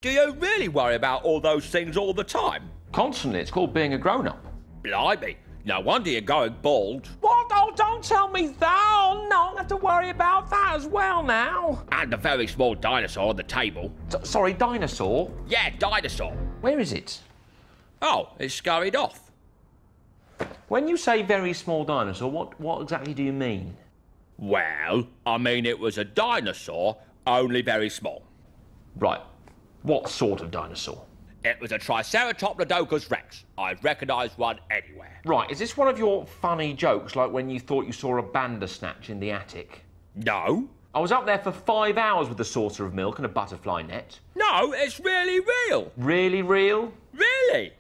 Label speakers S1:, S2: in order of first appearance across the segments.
S1: Do you really worry about all those things all the time?
S2: Constantly. It's called being a grown-up.
S1: Blimey, no wonder you're going bald.
S2: What? Oh, don't tell me that. Oh, no, I have to worry about that as well now.
S1: And a very small dinosaur on the table.
S2: Sorry, dinosaur?
S1: Yeah, dinosaur.
S2: Where is it?
S1: Oh, it scurried off.
S2: When you say very small dinosaur, what exactly do you mean?
S1: Well, I mean it was a dinosaur, only very small.
S2: Right. What sort of dinosaur?
S1: It was a Triceratopsodocus rex. I'd recognise one anywhere.
S2: Right, is this one of your funny jokes, like when you thought you saw a bandersnatch in the attic?
S1: No.
S2: I was up there for 5 hours with a saucer of milk and a butterfly net.
S1: No, it's really real.
S2: Really real?
S1: Really?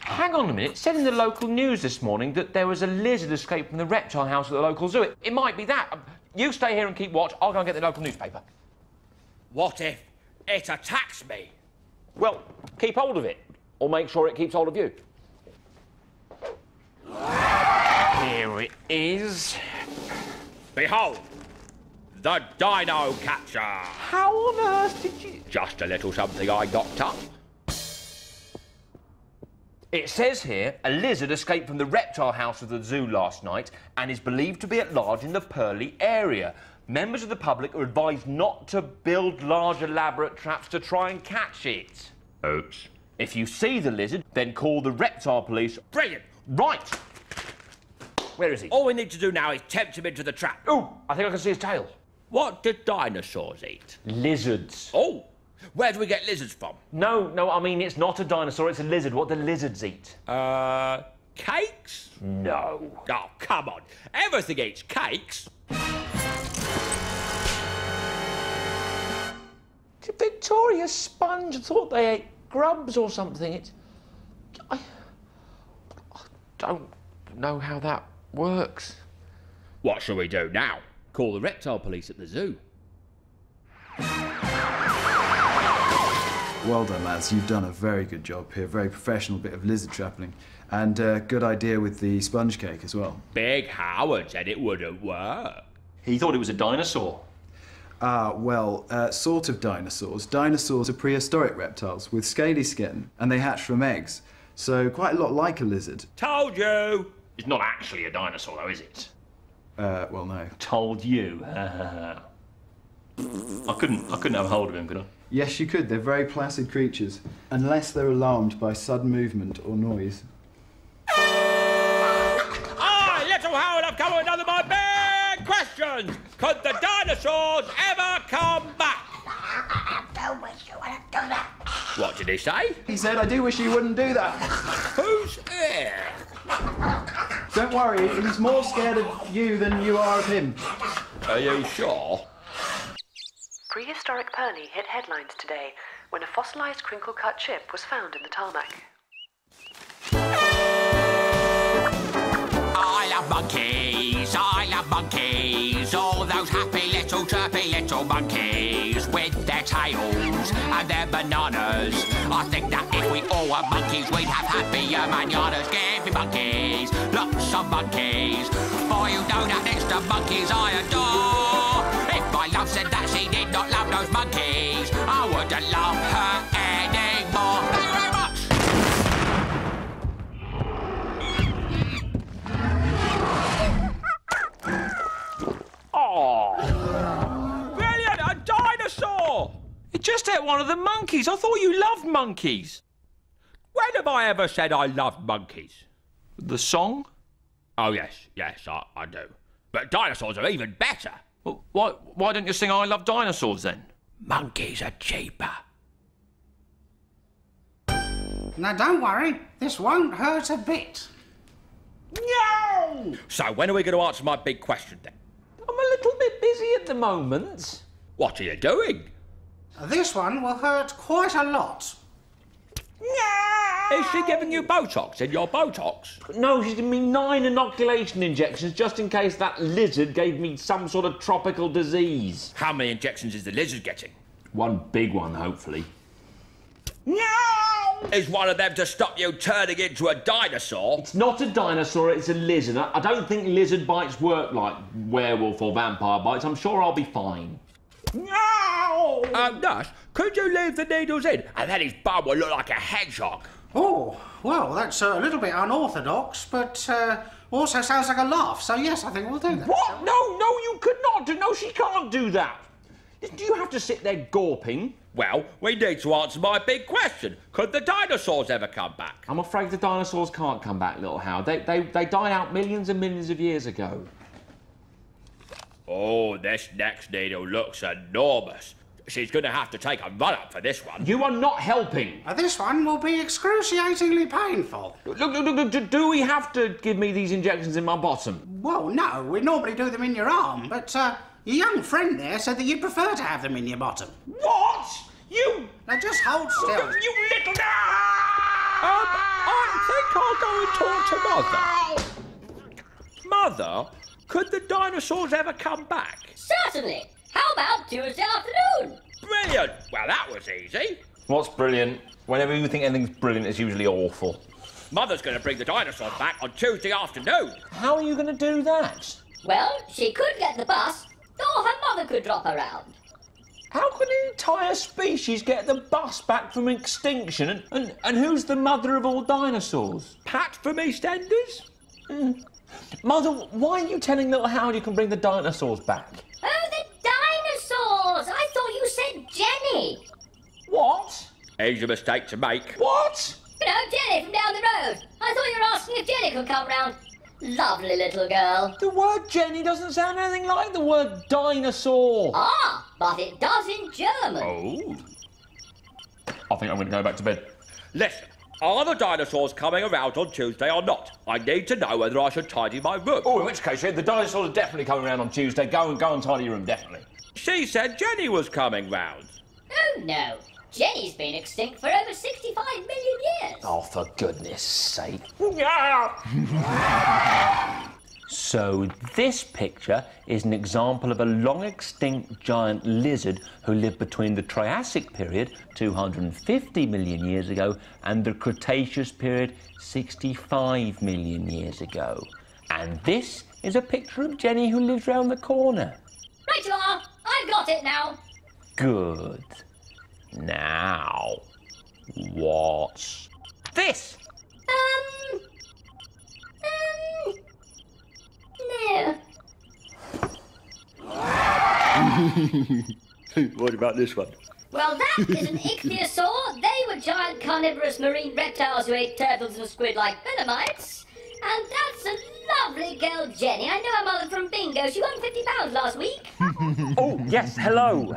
S2: Hang on a minute. It said in the local news this morning that there was a lizard escaped from the reptile house at the local zoo. It might be that. You stay here and keep watch. I'll go and get the local newspaper.
S1: What if it attacks me?
S2: Well, keep hold of it. Or make sure it keeps hold of you. Here it is.
S1: Behold, the dino catcher.
S2: How on earth did you...
S1: Just a little something I knocked up.
S2: It says here, a lizard escaped from the reptile house of the zoo last night and is believed to be at large in the Purley area. Members of the public are advised not to build large, elaborate traps to try and catch it.
S1: Oops.
S2: If you see the lizard, then call the reptile police.
S1: Brilliant.
S2: Right. Where is he?
S1: All we need to do now is tempt him into the trap.
S2: Oh, I think I can see his tail.
S1: What do dinosaurs eat?
S2: Lizards.
S1: Oh, where do we get lizards from?
S2: No, I mean, it's not a dinosaur, it's a lizard. What do lizards eat?
S1: Cakes?
S2: No.
S1: Oh, come on. Everything eats cakes.
S2: Victoria Sponge thought they ate grubs or something. I don't know how that works.
S1: What shall we do now? Call the reptile police at the zoo.
S3: Well done, lads. You've done a very good job here. Very professional bit of lizard trapping. And good idea with the sponge cake as well.
S1: Big Howard said it wouldn't work.
S2: He thought it was a dinosaur.
S3: Well, sort of dinosaurs. Dinosaurs are prehistoric reptiles with scaly skin, and they hatch from eggs. So quite a lot like a lizard.
S1: Told you.
S2: It's not actually a dinosaur, though, is it?
S3: Well, no.
S2: Told you. I couldn't have hold of him, could I?
S3: Yes, you could. They're very placid creatures, unless they're alarmed by sudden movement or noise.
S1: Hi, little Howard, I've come with another of my big questions. Could the dinosaurs ever come back?
S4: I do wish you wouldn't do that.
S1: What did he say?
S3: He said, I do wish you wouldn't do that.
S1: Who's here?
S3: Don't worry, he's more scared of you than you are of him.
S1: Are you sure?
S5: Prehistoric Purley hit headlines today when a fossilised crinkle-cut chip was found in the tarmac.
S1: I love monkeys, all those happy little chirpy little monkeys with their tails and their bananas. I think that if we all were monkeys, we'd have happier mananas. Give me monkeys, lots of monkeys, for you know that it's the monkeys I adore. If my love said that she did not love those monkeys, I wouldn't love her anymore. Thank you very much.
S2: Oh!
S1: Brilliant, a dinosaur!
S2: It just ate one of the monkeys. I thought you loved monkeys.
S1: When have I ever said I loved monkeys?
S2: The song?
S1: Oh, yes, I do. But dinosaurs are even better.
S2: Well, why don't you sing I Love Dinosaurs then?
S1: Monkeys are cheaper.
S4: Now, don't worry. This won't hurt a bit.
S1: No! So when are we going to answer my big question then?
S2: I'm a little bit busy at the moment.
S1: What are you doing?
S4: This one will hurt quite a lot.
S1: Is she giving you Botox in your Botox?
S2: No, she's giving me 9 inoculation injections just in case that lizard gave me some sort of tropical disease.
S1: How many injections is the lizard getting?
S2: One big one, hopefully.
S1: No! Is one of them to stop you turning into a dinosaur?
S2: It's not a dinosaur, it's a lizard. I don't think lizard bites work like werewolf or vampire bites. I'm sure I'll be fine.
S1: No! Nurse, could you leave the needles in? And then his bum will look like a hedgehog.
S4: Oh, well, that's a little bit unorthodox, but also sounds like a laugh, so yes, I think we'll do that.
S2: What? No, you could not do. No, she can't do that. Do you have to sit there gawping?
S1: Well, we need to answer my big question. Could the dinosaurs ever come back?
S2: I'm afraid the dinosaurs can't come back, little Howard. They died out millions and millions of years ago.
S1: Oh, this next needle looks enormous. She's going to have to take a run-up for this one.
S2: You are not helping.
S4: This one will be excruciatingly painful.
S2: Look, do we have to give me these injections in my bottom?
S4: Well, no, we normally do them in your arm, but your young friend there said that you'd prefer to have them in your bottom.
S2: What? You...
S4: Now just hold still.
S2: You little...
S1: I think I'll go and talk to Mother. Mother, could the dinosaurs ever come back?
S6: Certainly. How about Tuesday afternoon?
S1: Brilliant. Well, that was easy.
S2: What's brilliant? Whenever you think anything's brilliant, it's usually awful.
S1: Mother's going to bring the dinosaurs back on Tuesday afternoon.
S2: How are you going to do that?
S6: Well, she could get the bus, or her mother could drop her round.
S2: How can an entire species get the bus back from extinction? And who's the mother of all dinosaurs?
S1: Pat from EastEnders?
S2: Mother, why are you telling little Howard you can bring the dinosaurs back?
S6: Oh, the dinosaurs! I thought you said Jenny.
S2: What?
S1: Easy mistake to make.
S2: What?
S6: You know, Jenny from down the road. I thought you were asking if Jenny could come round. Lovely little girl.
S2: The word Jenny doesn't sound anything like the word dinosaur.
S6: Ah, but it does in German.
S1: Oh.
S2: I think I'm going to go back to bed.
S1: Listen, are the dinosaurs coming around on Tuesday or not? I need to know whether I should tidy my room.
S2: Oh, in which case, yeah, the dinosaurs are definitely coming around on Tuesday. Go and tidy your room, definitely.
S1: She said Jenny was coming round.
S6: Oh, no. Jenny's been extinct for over 65 million years.
S2: Oh, for goodness sake. So this picture is an example of a long-extinct giant lizard who lived between the Triassic period, 250 million years ago, and the Cretaceous period, 65 million years ago. And this is a picture of Jenny who lives round the corner.
S6: Right you are. I've got it now.
S2: Good. Now, what's this?
S6: No.
S1: What about this one?
S6: Well, that is an ichthyosaur. They were giant carnivorous marine reptiles who ate turtles and squid like venomites. And that's a lovely girl, Jenny. I know her mother from bingo. She won £50 last week.
S2: Oh, yes, hello,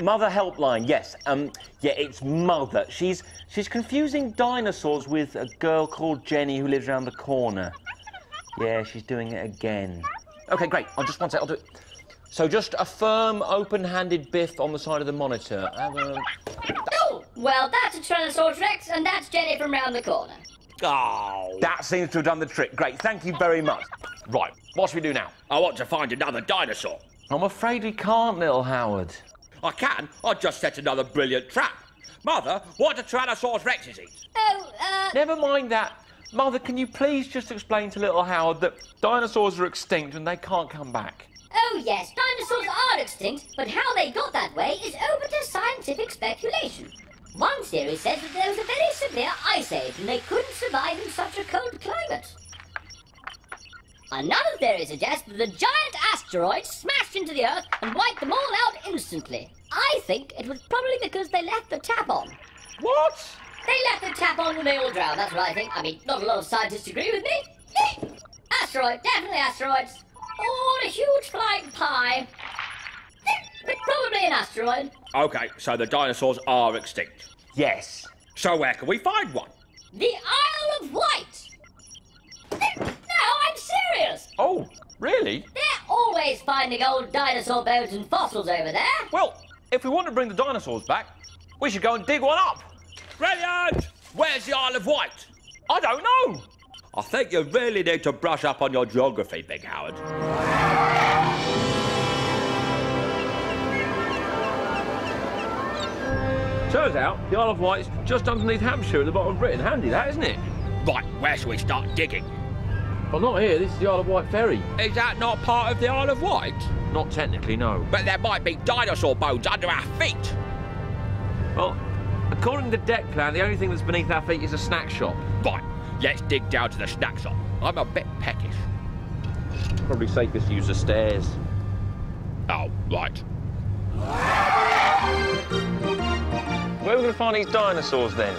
S2: Mother Helpline, yes. Yeah, it's Mother. She's confusing dinosaurs with a girl called Jenny who lives around the corner. Yeah, she's doing it again. OK, great, I'll do it. So just a firm, open-handed biff on the side of the monitor.
S6: Oh, well, that's a Tyrannosaurus Rex, and that's Jenny from round the corner.
S1: Oh.
S2: That seems to have done the trick. Great, thank you very much. Right, what should we do now?
S1: I want to find another dinosaur.
S2: I'm afraid we can't, little Howard.
S1: I can. I just set another brilliant trap. Mother, what do Tyrannosaurus Rexes eat?
S6: Oh,
S2: Never mind that. Mother, can you please just explain to little Howard that dinosaurs are extinct and they can't come back?
S6: Oh, yes, dinosaurs are extinct, but how they got that way is open to scientific speculation. One theory says that there was a very severe ice age and they couldn't survive in such a cold climate. Another theory suggests that the giant asteroid smashed into the Earth and wiped them all out instantly. I think it was probably because they left the tap on.
S2: What?
S6: They left the tap on when they all drowned, that's what I think. I mean, not a lot of scientists agree with me. Asteroid, definitely asteroids. Or a huge flying pie. But probably an asteroid.
S1: OK, so the dinosaurs are extinct.
S2: Yes.
S1: So where can we find one?
S6: The Isle of Wight. No, I'm serious.
S2: Oh, really?
S6: They're always finding old dinosaur bones and fossils over there.
S2: Well, if we want to bring the dinosaurs back, we should go and dig one up.
S1: Brilliant! Where's the Isle of Wight?
S2: I don't know.
S1: I think you really need to brush up on your geography, Big Howard.
S2: Turns out the Isle of Wight's just underneath Hampshire at the bottom of Britain. Handy that, isn't it?
S1: Right, where shall we start digging?
S2: Well, not here. This is the Isle of Wight ferry.
S1: Is that not part of the Isle of Wight?
S2: Not technically, no.
S1: But there might be dinosaur bones under our feet.
S2: Well, according to the deck plan, the only thing that's beneath our feet is a snack shop.
S1: Right, let's dig down to the snack shop. I'm a bit peckish.
S2: Probably safest to use the stairs.
S1: Oh, right.
S2: Where are we going to find these dinosaurs then?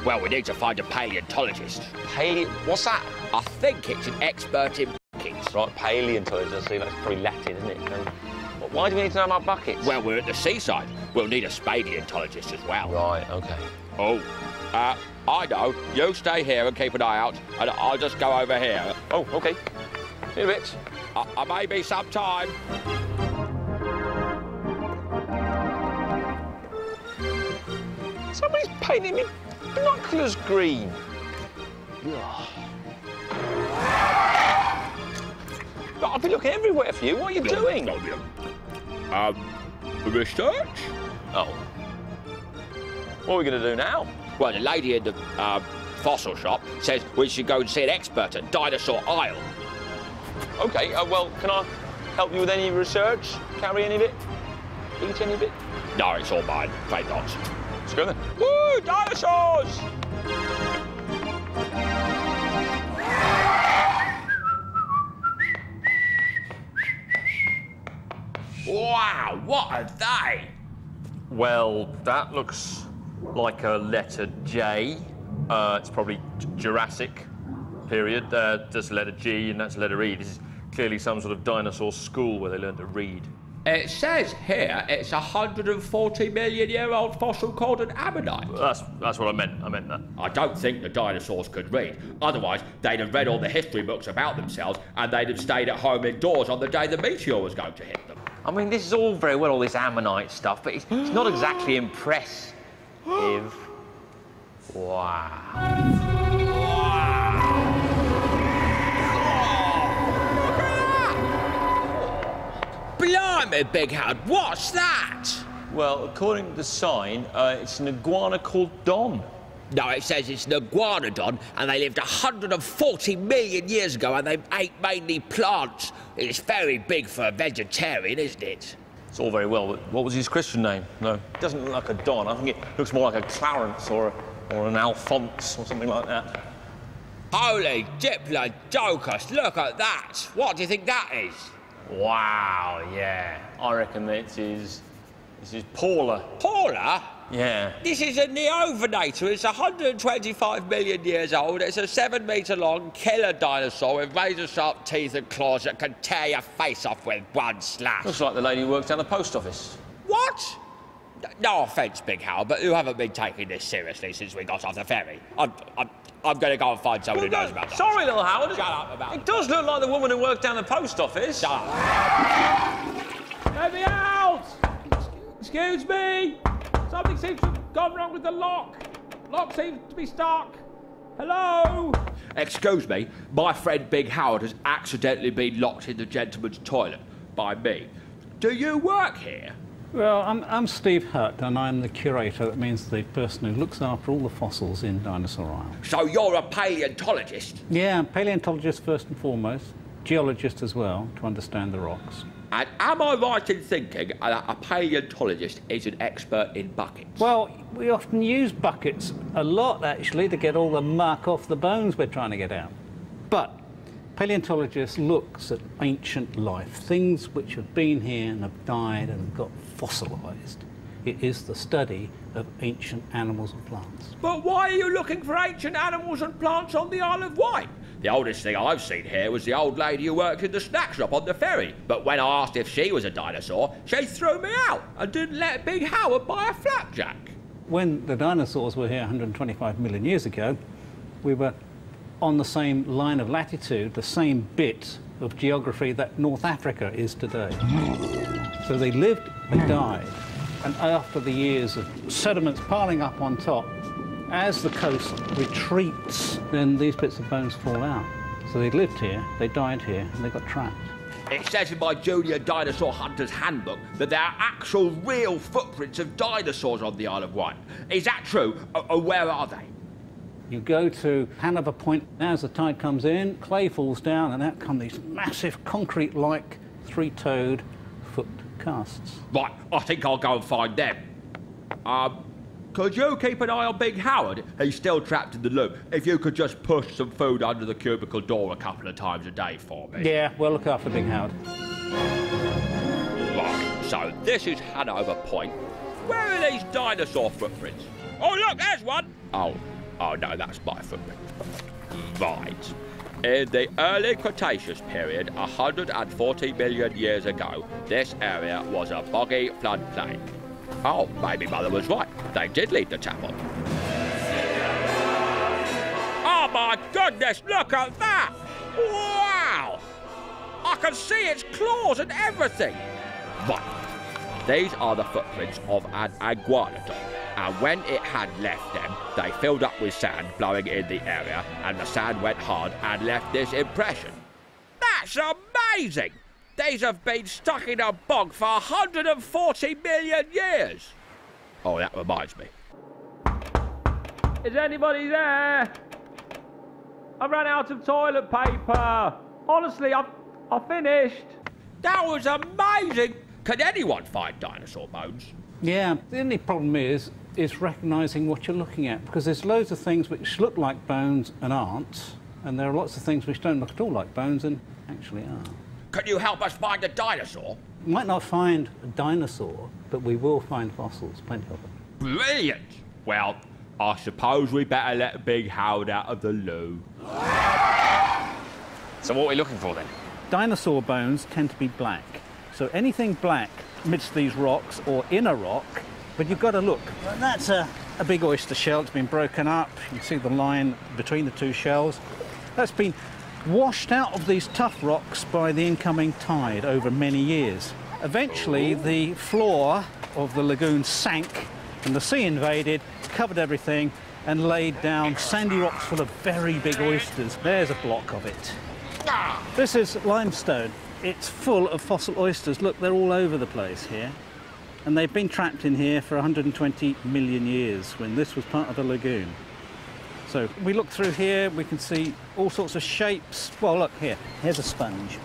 S1: Well, we need to find a paleontologist.
S2: What's that?
S1: I think it's an expert in buckets.
S2: Right, paleontologist. See, that's probably Latin, isn't it? Why do we need to know about buckets?
S1: Well, we're at the seaside. We'll need a paleontologist as well.
S2: Right, OK.
S1: Oh, I know. You stay here and keep an eye out, and I'll just go over here.
S2: Oh, OK. See you in a bit.
S1: I may be some time.
S2: Somebody's painting me binoculars green. I've been looking everywhere for you. What are you doing?
S1: Research?
S2: Oh. What are we going to do now?
S1: Well, the lady in the fossil shop says we should go and see an expert at Dinosaur Isle.
S2: OK, well, can I help you with any research? Carry any of it? Eat any of it?
S1: No, it's all mine. Afraid not.
S2: Let's go then.
S1: Woo! Dinosaurs! Wow, what are they?
S2: Well, that looks like a letter J. It's probably Jurassic period. That's a letter G and that's a letter E. This is clearly some sort of dinosaur school where they learn to read.
S1: It says here it's a 140-million-year-old fossil called an ammonite.
S2: That's what I meant. I meant that.
S1: I don't think the dinosaurs could read. Otherwise, they'd have read all the history books about themselves and they'd have stayed at home indoors on the day the meteor was going to hit them.
S2: I mean, this is all very well, all this ammonite stuff, but it's not exactly impressive. Wow.
S1: Blimey, Big Howard, what's that?
S2: Well, according to the sign, it's an iguana called Don.
S1: No, it says it's an iguanodon, and they lived 140 million years ago, and they ate mainly plants. It's very big for a vegetarian, isn't it?
S2: It's all very well, but what was his Christian name? No, it doesn't look like a Don. I think it looks more like a Clarence or an Alphonse or something like that.
S1: Holy diplodocus, look at that. What do you think that is?
S2: Wow, yeah. I reckon this is Paula.
S1: Paula?
S2: Yeah.
S1: This is a neovenator. It's 125 million years old. It's a 7-metre-long killer dinosaur with razor-sharp teeth and claws that can tear your face off with one slash.
S2: Looks like the lady who works down the post office.
S1: What? No offence, Big Howard, but you haven't been taking this seriously since we got off the ferry. I'm going to go and find someone who knows about that.
S2: Sorry, little Howard.
S1: Shut up about
S2: it. It does look like the woman who worked down the post office.
S1: Shut up.
S7: Let me out! Excuse me! Something seems to have gone wrong with the lock. Lock seems to be stuck. Hello?
S1: Excuse me, my friend Big Howard has accidentally been locked in the gentleman's toilet by me. Do you work here?
S8: Well, I'm Steve Hutt, and I'm the curator. That means the person who looks after all the fossils in Dinosaur Isle.
S1: So you're a paleontologist?
S8: Yeah, paleontologist first and foremost, geologist as well, to understand the rocks.
S1: And am I right in thinking that a paleontologist is an expert in buckets?
S8: Well, we often use buckets a lot, actually, to get all the muck off the bones we're trying to get out. But paleontologist looks at ancient life, things which have been here and have died and got fossilised. It is the study of ancient animals and plants.
S1: But why are you looking for ancient animals and plants on the Isle of Wight? The oldest thing I've seen here was the old lady who worked in the snack shop on the ferry. But when I asked if she was a dinosaur, she threw me out and didn't let Big Howard buy a flapjack.
S8: When the dinosaurs were here 125 million years ago, we were on the same line of latitude, the same bit of geography that North Africa is today. So they lived, they died, and after the years of sediments piling up on top, as the coast retreats, then these bits of bones fall out. So they lived here, they died here, and they got trapped.
S1: It says in my Junior Dinosaur Hunter's Handbook that there are actual real footprints of dinosaurs on the Isle of Wight. Is that true? Where are they?
S8: You go to Hanover Point, as the tide comes in, clay falls down, and out come these massive concrete-like three-toed foot casts.
S1: Right, I think I'll go and find them.
S7: Could you keep an eye on Big Howard? He's still trapped in the loop. If you could just push some food under the cubicle door a couple of times a day for me.
S8: Yeah, we'll look after Big Howard.
S7: Right, so this is Hanover Point. Where are these dinosaur footprints? Oh, look, there's one! Oh no, that's my footprint. Right. In the early Cretaceous period, 140 million years ago, this area was a boggy floodplain. Oh, maybe Mother was right. They did leave the tap on. Oh my goodness, look at that! Wow! I can see its claws and everything. Right. These are the footprints of an iguanodon. And when it had left them, they filled up with sand blowing in the area, and the sand went hard and left this impression. That's amazing! These have been stuck in a bog for 140 million years. Oh, that reminds me.
S9: Is anybody there? I've run out of toilet paper. Honestly, I've finished.
S7: That was amazing! Can anyone find dinosaur bones?
S8: Yeah, the only problem is recognising what you're looking at, because there's loads of things which look like bones and aren't, and there are lots of things which don't look at all like bones and actually are.
S7: Can you help us find a dinosaur?
S8: We might not find a dinosaur, but we will find fossils, plenty of them.
S7: Brilliant! Well, I suppose we better let Big Howard out of the loo.
S2: So what are we looking for then?
S8: Dinosaur bones tend to be black, so anything black amidst these rocks or in a rock, but you've got to look. That's a big oyster shell. It's been broken up. You can see the line between the two shells. That's been washed out of these tough rocks by the incoming tide over many years. Eventually, the floor of the lagoon sank and the sea invaded, covered everything and laid down sandy rocks full of very big oysters. There's a block of it. This is limestone. It's full of fossil oysters. Look, they're all over the place here. And they've been trapped in here for 120 million years when this was part of the lagoon. So we look through here, we can see all sorts of shapes. Well, look here, here's a sponge.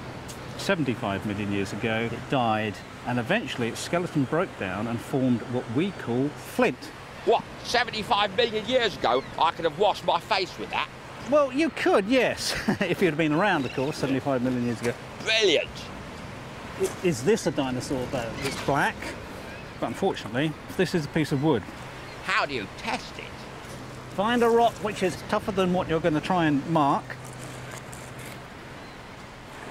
S8: 75 million years ago, it died, and eventually its skeleton broke down and formed what we call flint.
S7: What, 75 million years ago, I could have washed my face with that?
S8: Well, you could, yes, if you'd have been around, of course, 75 million years ago.
S7: Brilliant!
S8: Is this a dinosaur bone? It's black, but unfortunately, this is a piece of wood.
S7: How do you test it?
S8: Find a rock which is tougher than what you're going to try and mark.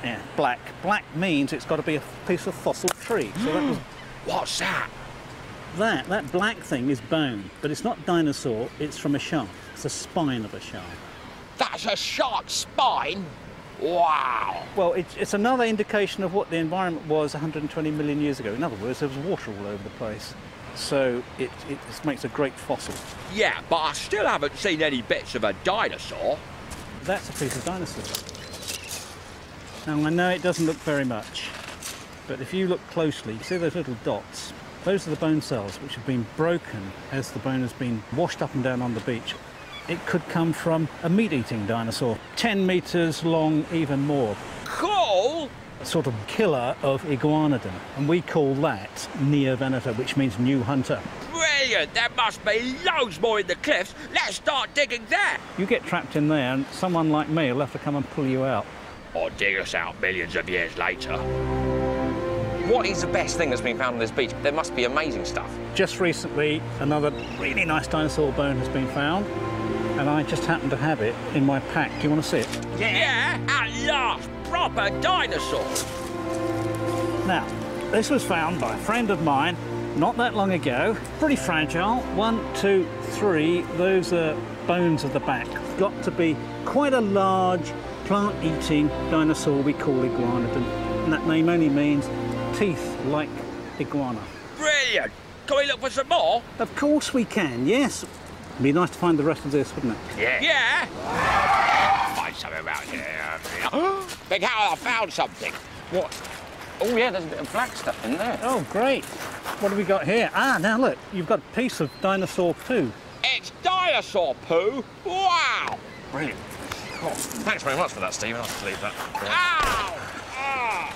S8: Yeah, black. Black means it's got to be a piece of fossil tree. So that was...
S7: What's that?
S8: That black thing is bone, but it's not dinosaur, it's from a shark. It's the spine of a shark.
S7: That's a shark's spine? Wow!
S8: Well, it's another indication of what the environment was 120 million years ago. In other words, there was water all over the place. So it makes a great fossil.
S7: Yeah, but I still haven't seen any bits of a dinosaur.
S8: That's a piece of dinosaur. Now, I know it doesn't look very much, but if you look closely, you see those little dots? Those are the bone cells which have been broken as the bone has been washed up and down on the beach. It could come from a meat-eating dinosaur, 10 metres long, even more.
S7: Cool!
S8: A sort of killer of iguanodon, and we call that Neovenator, which means new hunter.
S7: Brilliant! There must be loads more in the cliffs. Let's start digging there.
S8: You get trapped in there, and someone like me will have to come and pull you out.
S7: Or dig us out millions of years later.
S2: What is the best thing that's been found on this beach? There must be amazing stuff.
S8: Just recently, another really nice dinosaur bone has been found, and I just happen to have it in my pack. Do you want to see it?
S7: Yeah, at last! Proper dinosaurs!
S8: Now, this was found by a friend of mine not that long ago. Pretty fragile. 1, 2, 3. Those are bones of the back. Got to be quite a large plant-eating dinosaur we call iguanodon. And that name only means teeth like iguana.
S7: Brilliant! Can we look for some more?
S8: Of course we can, yes. It'd be nice to find the rest of this, wouldn't it?
S7: Yeah. Yeah! Find something around here. Big Howard, I found something.
S2: What? Oh yeah, there's a bit of black stuff in there.
S8: Oh, great. What have we got here? Ah, now look, you've got a piece of dinosaur poo.
S7: It's dinosaur poo! Wow!
S2: Brilliant. Oh, thanks very much for that, Steve. I'll just leave that.
S7: Ow! Oh.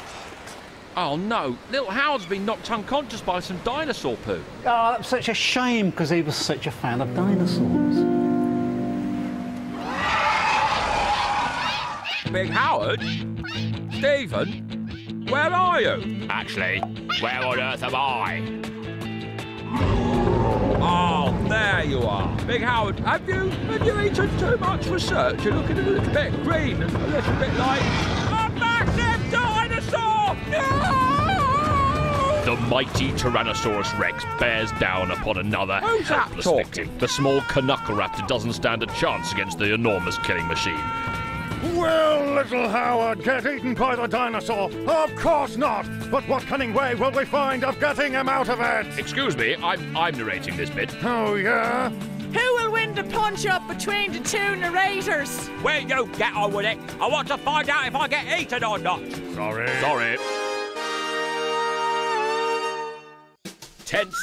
S7: Oh no, little Howard's been knocked unconscious by some dinosaur poo.
S8: Oh, that's such a shame, because he was such a fan of dinosaurs.
S7: Big Howard? Stephen? Where are you?
S1: Actually, where on earth am I?
S7: Oh, there you are. Big Howard, have you eaten too much research? You're looking a little bit green and a little bit like a massive dinosaur! No!
S2: The mighty Tyrannosaurus Rex bears down upon another
S7: Who's that
S2: helpless
S7: talking?
S2: victim. The small Canuckaraptor doesn't stand a chance against the enormous killing machine.
S10: Will little Howard get eaten by the dinosaur? Of course not! But what cunning way will we find of getting him out of it?
S2: Excuse me, I'm narrating this bit.
S10: Oh, yeah?
S11: Who will win the punch-up between the two narrators?
S7: Will you get on with it? I want to find out if I get eaten or not.
S2: Sorry. Tense,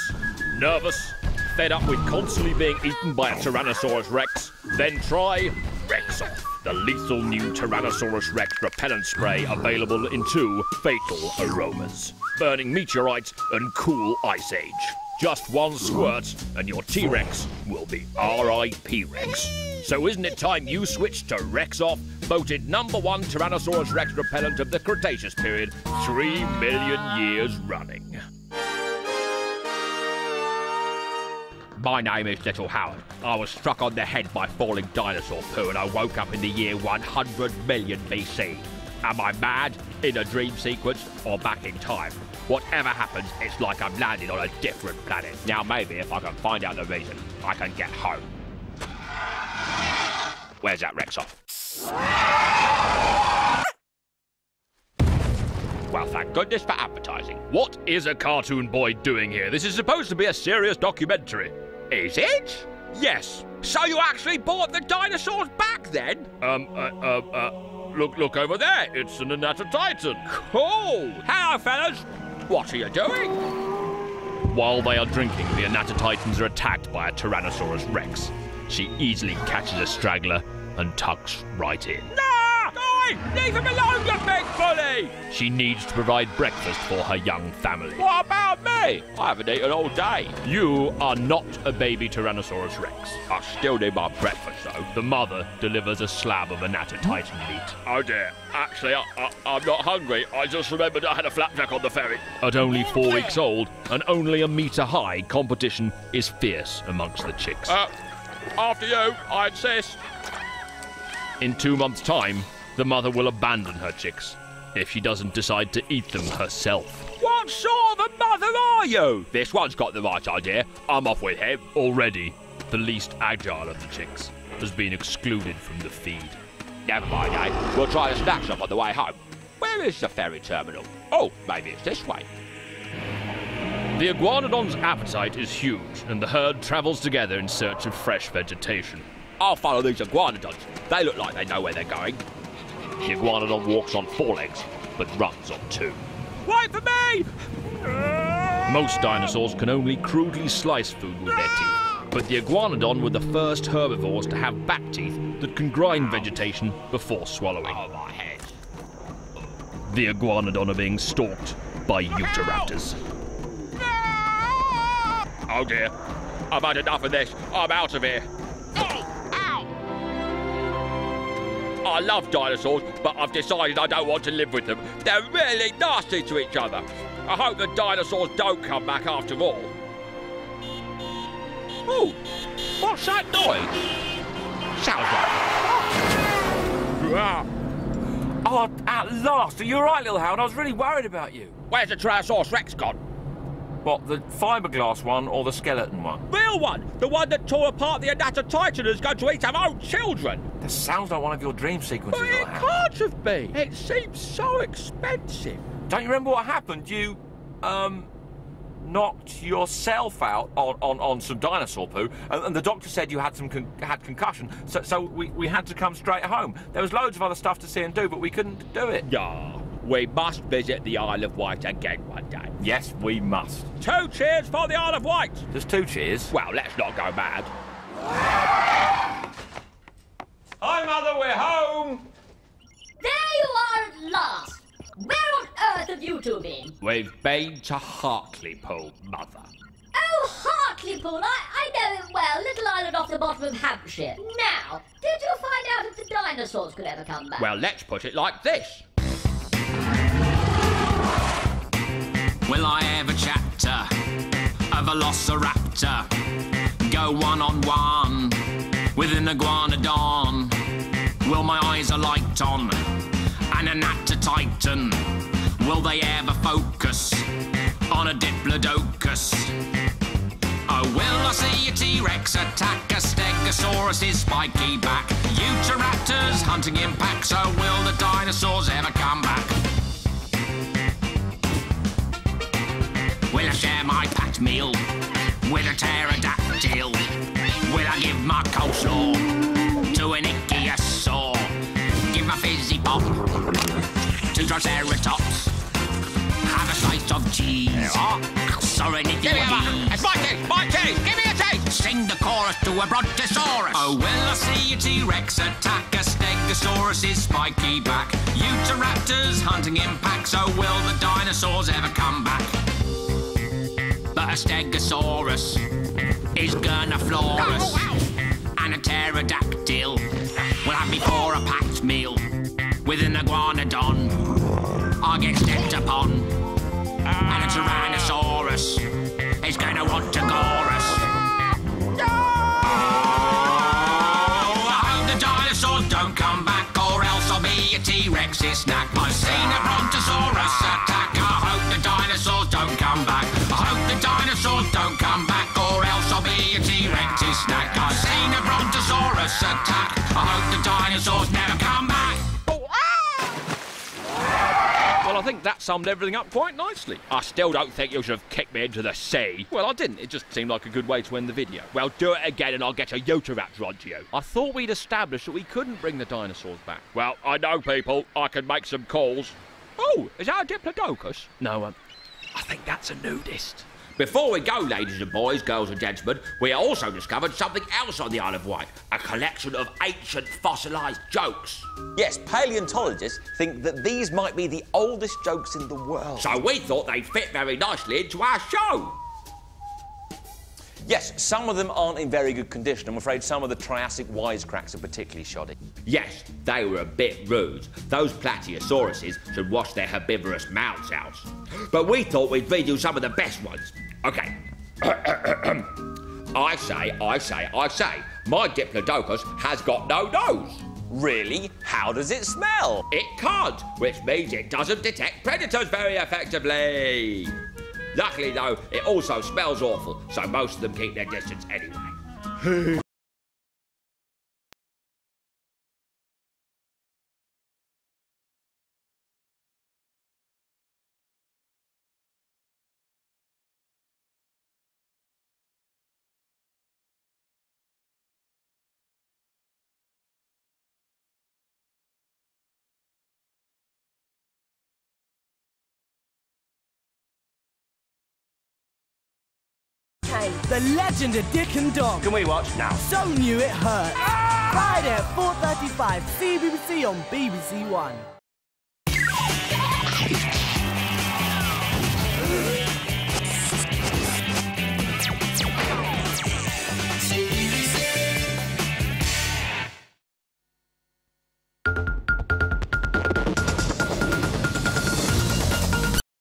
S2: nervous, fed up with constantly being eaten by a Tyrannosaurus Rex, then try Rexoff, the lethal new Tyrannosaurus Rex repellent spray available in 2 fatal aromas: burning meteorites and cool ice age. Just 1 squirt and your T-Rex will be R.I.P. Rex. So isn't it time you switched to Rexoff, voted #1 Tyrannosaurus Rex repellent of the Cretaceous period, 3 million years running?
S7: My name is Little Howard. I was struck on the head by falling dinosaur poo and I woke up in the year 100 million BC. Am I mad, in a dream sequence, or back in time? Whatever happens, it's like I'm landing on a different planet. Now maybe if I can find out the reason, I can get home. Where's that Rexoff? Well, thank goodness for advertising.
S2: What is a cartoon boy doing here? This is supposed to be a serious documentary.
S7: Is it?
S2: Yes.
S7: So you actually bought the dinosaurs back then?
S2: Look over there. It's an Titan.
S7: Cool! Hello, fellas. What are you doing?
S2: While they are drinking, the Titans are attacked by a Tyrannosaurus Rex. She easily catches a straggler and tucks right in.
S7: No! Leave him alone, you big bully!
S2: She needs to provide breakfast for her young family.
S7: What about me? I haven't eaten all day.
S2: You are not a baby Tyrannosaurus Rex.
S7: I still need my breakfast, though.
S2: The mother delivers a slab of Titan meat.
S7: Oh dear. Actually, I'm not hungry. I just remembered I had a flapjack on the ferry.
S2: At only 4 weeks old and only a metre high, competition is fierce amongst the chicks.
S7: After you, I insist.
S2: In 2 months' time, the mother will abandon her chicks if she doesn't decide to eat them herself.
S7: What sort of a mother are you? This one's got the right idea. I'm off with him.
S2: Already, the least agile of the chicks has been excluded from the feed.
S7: Never mind, eh? We'll try a snack shop on the way home. Where is the ferry terminal? Oh, maybe it's this way.
S2: The iguanodon's appetite is huge, and the herd travels together in search of fresh vegetation.
S7: I'll follow these iguanodons. They look like they know where they're going.
S2: The iguanodon walks on 4 legs, but runs on 2.
S7: Wait for me!
S2: Most dinosaurs can only crudely slice food with their teeth, but the iguanodon were the first herbivores to have back teeth that can grind vegetation before swallowing.
S7: Oh, my head.
S2: The iguanodon are being stalked by Utahraptors.
S7: Oh dear. I've had enough of this. I'm out of here. I love dinosaurs, but I've decided I don't want to live with them. They're really nasty to each other. I hope the dinosaurs don't come back after all. Oh, what's that noise? Sounds like...
S12: Oh, at last! Are you alright, little Howard? I was really worried about you.
S7: Where's the Tyrannosaurus Rex gone?
S12: What, the fiberglass one or the skeleton one?
S7: Real one! The one that tore apart the Titan is going to eat our own children!
S12: This sounds like one of your dream sequences,
S7: But
S12: little
S7: it
S12: Howard.
S7: can't have been! It seems so expensive.
S12: Don't you remember what happened? You, knocked yourself out on some dinosaur poo, and the doctor said you had had concussion, so we had to come straight home. There was loads of other stuff to see and do, but we couldn't do it.
S7: Yeah, we must visit the Isle of Wight again one day.
S12: Yes, we must.
S7: 2 cheers for the Isle of Wight!
S12: There's 2 cheers.
S7: Well, let's not go mad.
S12: Hi, Mother, we're home!
S6: There you are at last! Where on earth have you two been?
S7: We've been to Hartlepool, Mother.
S6: Oh, Hartlepool, I know it well. Little island off the bottom of Hampshire. Now, did you find out if the dinosaurs could ever come back?
S7: Well, let's put it like this.
S1: Will I ever chapter a velociraptor? Go one-on-one with an iguanodon? Will my eyes alight on an anatotitan? Will they ever focus on a diplodocus? Oh, will I see a T-Rex attack a Stegosaurus' spiky back? Utahraptors hunting in packs, so will the dinosaurs ever come back? Will I share my packed meal with a pterodactyl? Will I give my coleslaw to an ichthyosaur? Give my fizzy pop to Triceratops? Have a slice of cheese? Sorry, Nicky.
S7: It's my case! Give me a taste!
S1: Sing the chorus to a brontosaurus. Oh, will I see a T-Rex attack a Stegosaurus' spiky back? Utahraptors hunting in packs, so will the dinosaurs ever come back? But a Stegosaurus is gonna floor us, and a pterodactyl will have me for a packed meal with an iguanodon. I'll get stepped upon, and a Tyrannosaurus is gonna want to gore us. Oh, I hope the dinosaurs don't come back, or else I'll be a T-Rex's snack. I've seen a brontosaurus attack. I hope the dinosaurs don't come back. I hope the dinosaurs don't come back, or else I'll be a T-Rex's snack. I've seen a brontosaurus attack. I hope the dinosaurs never come back.
S7: Well, I think that summed everything up quite nicely. I still don't think you should have kicked me into the sea. Well, I didn't. It just seemed like a good way to end the video. Well, do it again and I'll get a Utahraptor onto you. I thought we'd established that we couldn't bring the dinosaurs back. Well, I know, people. I can make some calls. Oh, is that a Diplodocus? No, I think that's a nudist.
S1: Before we go, ladies and boys, girls and gentlemen, we also discovered something else on the Isle of Wight, a collection of ancient fossilised jokes.
S2: Yes, paleontologists think that these might be the oldest jokes in the world.
S1: So we thought they'd fit very nicely into our show.
S2: Yes, some of them aren't in very good condition. I'm afraid some of the Triassic wisecracks are particularly shoddy.
S1: Yes, they were a bit rude. Those Platyosauruses should wash their herbivorous mouths out. But we thought we'd read you some of the best ones. OK. I say, my Diplodocus has got no nose.
S2: Really? How does it smell?
S1: It can't, which means it doesn't detect predators very effectively. Luckily, though, it also smells awful, so most of them keep their distance anyway.
S13: The Legend of Dick and Dom.
S2: Can we watch now?
S13: So new it hurts. Friday at 4:35, CBBC on BBC One.